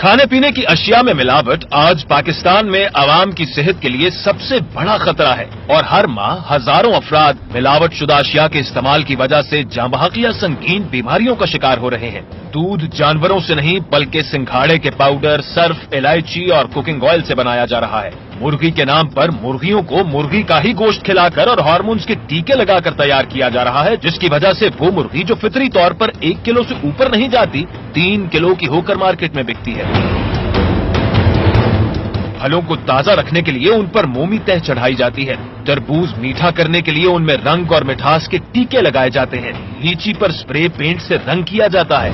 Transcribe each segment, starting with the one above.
کھانے پینے کی اشیاء میں ملاوٹ آج پاکستان میں عوام کی صحت کے لیے سب سے بڑا خطرہ ہے اور ہر ماہ ہزاروں افراد ملاوٹ شدہ اشیاء کے استعمال کی وجہ سے جاں بحق یا سنگین بیماریوں کا شکار ہو رہے ہیں۔ دودھ جانوروں سے نہیں بلکہ سنگھاڑے کے پاؤڈر، سرف، الائچی اور کوکنگ آئل سے بنایا جا رہا ہے۔ مرغی کے نام پر مرغیوں کو مرغی کا ہی گوشت کھلا کر اور ہارمونز کے ٹیکے لگا کر تیار کیا جا رہا ہے، جس کی وجہ سے وہ مرغی جو فطری طور پر 1 کلو سے اوپر نہیں جاتی 3 کلو کی ہو کر مارکیٹ میں بکتی ہے۔ پھلوں کو تازہ رکھنے کے لیے ان پر مومی تہ چڑھائی جاتی ہے، تربوز میٹھا کرنے کے لیے ان میں رنگ اور مٹھاس کے ٹیکے لگائے جاتے ہیں، لیچی پر اسپرے پینٹ سے رنگ کیا جاتا ہے۔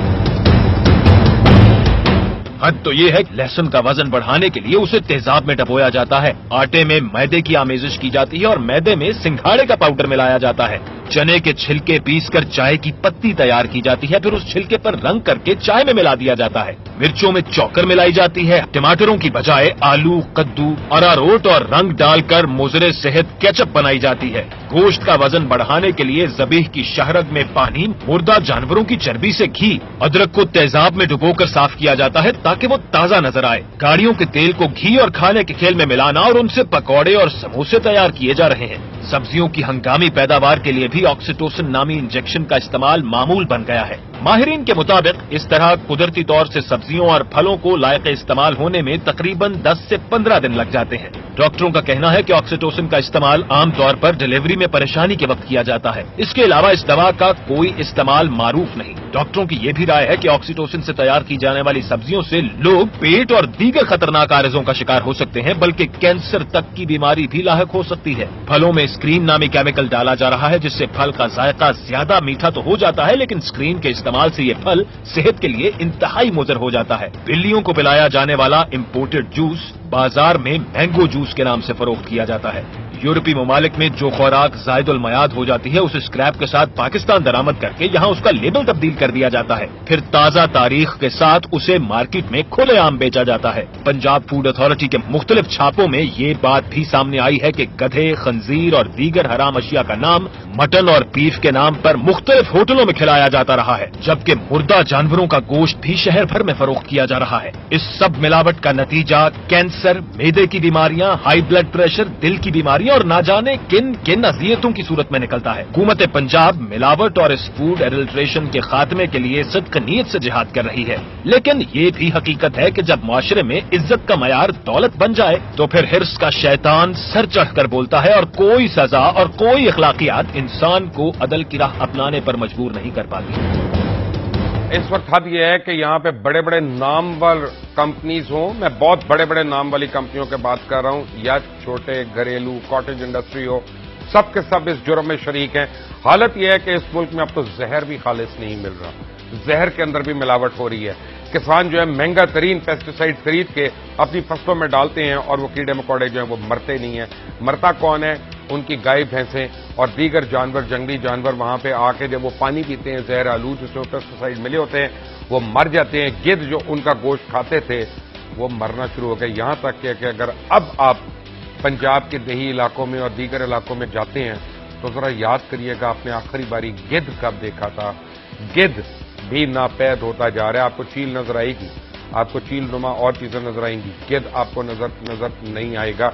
حد تو یہ ہے کہ لہسن کا وزن بڑھانے کے لیے اسے تیزاب میں ڈبویا جاتا ہے، آٹے میں میدے کی آمیزش کی جاتی ہے اور میدے میں سنگھاڑے کا پاؤڈر ملایا جاتا ہے، چنے کے چھلکے پیس کر چائے کی پتی تیار کی جاتی ہے، پھر اس چھلکے پر رنگ کر کے چائے میں ملا دیا جاتا ہے، مرچوں میں چوکر ملائی جاتی ہے، ٹماٹروں کی بجائے آلو، کدو، اراروٹ اور رنگ ڈال کر مضر صحت کیچپ بنائی جاتی ہے۔ گوشت کا وزن بڑھانے کے لیے ذبیح کی شہرد میں پانی، مردہ جانوروں کی چربی سے گھی، ادرک کو تیزاب میں ڈبو کر صاف کیا جاتا ہے تاکہ وہ تازہ نظر آئے۔ گاڑیوں کے تیل کو گھی اور کھانے کے کھیل میں ملانا اور ان سے پکوڑے اور سموسے تیار کیے جا رہے ہیں۔ سبزیوں کی ہنگامی پیداوار کے لیے بھی آکسیٹوسن نامی انجیکشن کا استعمال معمول بن گیا ہے۔ ماہرین کے مطابق اس طرح قدرتی طور سے سبزیوں اور پھلوں کو لائق استعمال ہونے میں تقریباً 10 سے 15 دن لگ جاتے ہیں۔ ڈاکٹروں کا کہنا ہے کہ آکسیٹوسن کا استعمال عام طور پر ڈیلیوری میں پریشانی کے وقت کیا جاتا ہے۔ اس کے علاوہ اس دوا کا کوئی استعمال معروف نہیں۔ ڈاکٹروں کی یہ بھی رائے ہے کہ آکسیٹوسن سے تیار کی جانے والی سبزیوں سے لوگ پیٹ اور دیگر خطرناک عارضوں کا شکار ہو سکتے ہیں، بلکہ کینسر تک کی بیماری بھی لاحق ہو سکتی ہے۔ پھلوں میں اسکرین نامی کیمیکل ڈالا جا رہا ہے جس سے پھل کا ذائقہ زیادہ میٹھا تو ہو جاتا ہے، لیکن اسکرین کے استعمال سے یہ پھل صحت کے لیے انتہائی مضر ہو جاتا ہے۔ بلیوں کو پلایا جانے والا امپورٹڈ جوس بازار میں مینگو جوس کے نام سے فروخت کیا جاتا ہے۔ یورپی ممالک میں جو خوراک زائد المیعاد ہو جاتی ہے اسے اسکریپ کے ساتھ پاکستان درآمد کر کے یہاں اس کا لیبل تبدیل کر دیا جاتا ہے، پھر تازہ تاریخ کے ساتھ اسے مارکیٹ میں کھلے عام بیچا جاتا ہے۔ پنجاب فوڈ اتھارٹی کے مختلف چھاپوں میں یہ بات بھی سامنے آئی ہے کہ گدھے، خنزیر اور دیگر حرام اشیاء کا نام مٹن اور بیف کے نام پر مختلف ہوٹلوں میں کھلایا جاتا رہا ہے، جبکہ مردہ جانوروں کا گوشت بھی شہر بھر میں فروخت کیا جا رہا ہے۔ اس سب ملاوٹ کا نتیجہ کینسر، معدے کی بیماریاں، ہائی بلڈ پریشر، دل کی بیماریاں اور نہ جانے کن کن اذیتوں کی صورت میں نکلتا ہے۔ حکومت پنجاب ملاوٹ اور اس فوڈ ایڈلٹریشن کے خاتمے کے لیے صدق نیت سے جہاد کر رہی ہے، لیکن یہ بھی حقیقت ہے کہ جب معاشرے میں عزت کا معیار دولت بن جائے تو پھر حرص کا شیطان سر چڑھ کر بولتا ہے اور کوئی سزا اور کوئی اخلاقیات انسان کو عدل کی راہ اپنانے پر مجبور نہیں کر پاتی۔ اس وقت حد یہ ہے کہ یہاں پہ بڑے بڑے نامور کمپنیز ہوں، میں بہت بڑے بڑے نام والی کمپنیوں کے بات کر رہا ہوں، یا چھوٹے گھریلو کاٹیج انڈسٹری ہو، سب کے سب اس جرم میں شریک ہیں۔ حالت یہ ہے کہ اس ملک میں اب تو زہر بھی خالص نہیں مل رہا، زہر کے اندر بھی ملاوٹ ہو رہی ہے۔ کسان جو ہے مہنگا ترین پیسٹیسائڈ خرید کے اپنی فصلوں میں ڈالتے ہیں اور وہ کیڑے مکوڑے جو ہیں وہ مرتے نہیں ہیں۔ مرتا کون ہے؟ ان کی گائے بھینسیں اور دیگر جانور، جنگلی جانور وہاں پہ آ کے جب وہ پانی پیتے ہیں زہر آلود جس میں پیسٹیسائڈ ملے ہوتے ہیں وہ مر جاتے ہیں۔ گدھ جو ان کا گوشت کھاتے تھے وہ مرنا شروع ہو گئے، یہاں تک کہ اگر اب آپ پنجاب کے دیہی علاقوں میں اور دیگر علاقوں میں جاتے ہیں تو ذرا یاد کریے گا آپ نے آخری باری گدھ کب دیکھا تھا۔ گدھ بھی ناپید ہوتا جا رہا ہے، آپ کو چیل نظر آئے گی، آپ کو چیل نما اور چیزیں نظر آئیں گی، گدھ آپ کو نظر نہیں آئے گا۔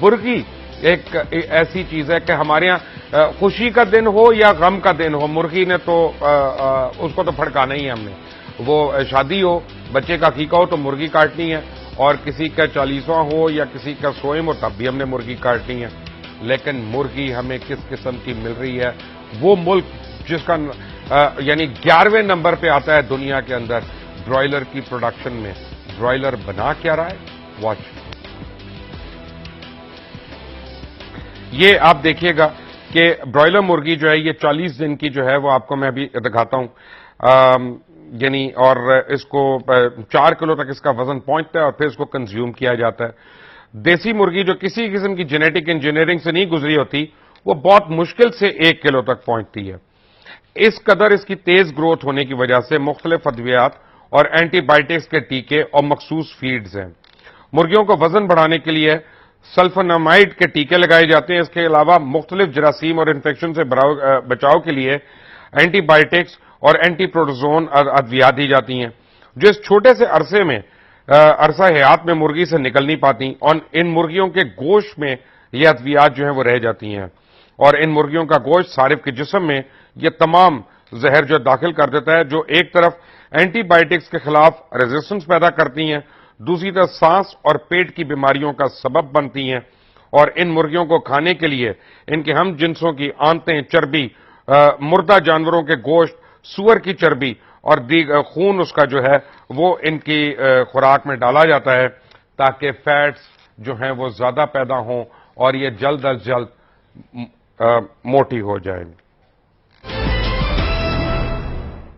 برگی ایک ایسی چیز ہے کہ ہمارے ہاں خوشی کا دن ہو یا غم کا دن ہو، مرغی نے تو اس کو تو پھڑکانا ہی ہے ہم نے۔ وہ شادی ہو، بچے کا عقیقہ ہو تو مرغی کاٹنی ہے، اور کسی کا 40واں ہو یا کسی کا 100واں ہو تب بھی ہم نے مرغی کاٹنی ہے۔ لیکن مرغی ہمیں کس قسم کی مل رہی ہے؟ وہ ملک جس کا یعنی 11ویں نمبر پہ آتا ہے دنیا کے اندر برائلر کی پروڈکشن میں، برائلر بنا کیا رہا ہے؟ واچ، یہ آپ دیکھیے گا کہ برائلر مرغی جو ہے یہ 40 دن کی جو ہے وہ آپ کو میں ابھی دکھاتا ہوں، یعنی اور اس کو 4 کلو تک اس کا وزن پہنچتا ہے اور پھر اس کو کنزیوم کیا جاتا ہے۔ دیسی مرغی جو کسی قسم کی جینیٹک انجینئرنگ سے نہیں گزری ہوتی وہ بہت مشکل سے 1 کلو تک پہنچتی ہے۔ اس قدر اس کی تیز گروتھ ہونے کی وجہ سے مختلف ادویات اور اینٹی بائیوٹکس کے ٹیکے اور مخصوص فیڈز ہیں۔ مرغیوں کو وزن بڑھانے کے لیے سلفونامائڈ کے ٹیکے لگائے جاتے ہیں، اس کے علاوہ مختلف جراثیم اور انفیکشن سے بچاؤ کے لیے اینٹی بائیوٹکس اور اینٹی پروٹوزون ادویات دی جاتی ہیں، جو اس چھوٹے سے عرصے میں عرصہ حیات میں مرغی سے نکل نہیں پاتی اور ان مرغیوں کے گوشت میں یہ ادویات جو ہیں وہ رہ جاتی ہیں اور ان مرغیوں کا گوشت صارف کے جسم میں یہ تمام زہر جو داخل کر دیتا ہے، جو ایک طرف اینٹی بائیوٹکس کے خلاف ریزسٹنس پیدا کرتی ہیں، دوسری طرف سانس اور پیٹ کی بیماریوں کا سبب بنتی ہیں، اور ان مرغیوں کو کھانے کے لیے ان کے ہم جنسوں کی آنتیں، چربی، مردہ جانوروں کے گوشت، سور کی چربی اور خون اس کا جو ہے وہ ان کی خوراک میں ڈالا جاتا ہے تاکہ فیٹس جو ہیں وہ زیادہ پیدا ہوں اور یہ جلد از جلد موٹی ہو جائیں۔